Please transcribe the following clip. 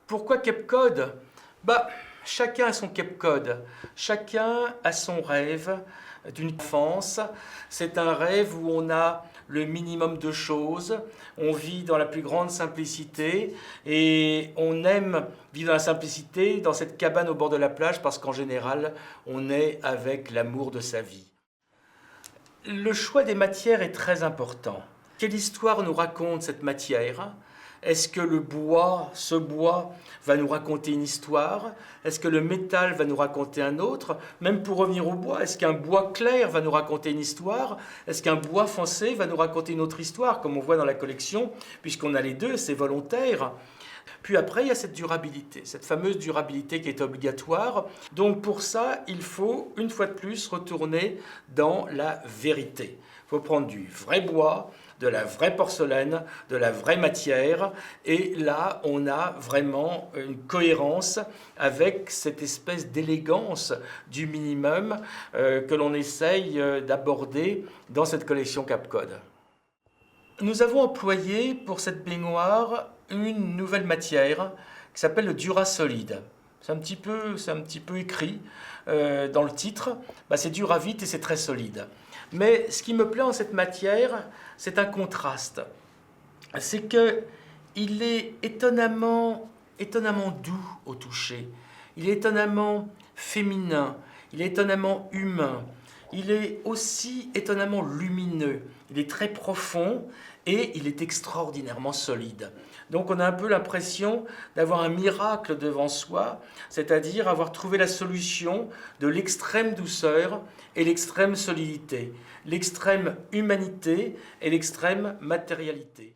Pourquoi Cape Cod? Chacun a son Cape Cod, chacun a son rêve d'une enfance. C'est un rêve où on a le minimum de choses, on vit dans la plus grande simplicité et on aime vivre dans la simplicité, dans cette cabane au bord de la plage parce qu'en général, on est avec l'amour de sa vie. Le choix des matières est très important. Quelle histoire nous raconte cette matière? Est-ce que le bois, ce bois, va nous raconter une histoire? Est-ce que le métal va nous raconter un autre? Même pour revenir au bois, est-ce qu'un bois clair va nous raconter une histoire? Est-ce qu'un bois foncé va nous raconter une autre histoire, comme on voit dans la collection, puisqu'on a les deux, c'est volontaire. Puis après, il y a cette durabilité, cette fameuse durabilité qui est obligatoire. Donc pour ça, il faut, une fois de plus, retourner dans la vérité. Il faut prendre du vrai bois, de la vraie porcelaine, de la vraie matière. Et là, on a vraiment une cohérence avec cette espèce d'élégance du minimum que l'on essaye d'aborder dans cette collection Cape Cod. Nous avons employé pour cette baignoire une nouvelle matière qui s'appelle le Durasolid. C'est un petit peu écrit dans le titre. C'est dur à vite et c'est très solide. Mais ce qui me plaît en cette matière, c'est un contraste. C'est qu'il est étonnamment doux au toucher. Il est étonnamment féminin. Il est étonnamment humain. Il est aussi étonnamment lumineux, il est très profond et il est extraordinairement solide. Donc on a un peu l'impression d'avoir un miracle devant soi, c'est-à-dire avoir trouvé la solution de l'extrême douceur et l'extrême solidité, l'extrême humanité et l'extrême matérialité.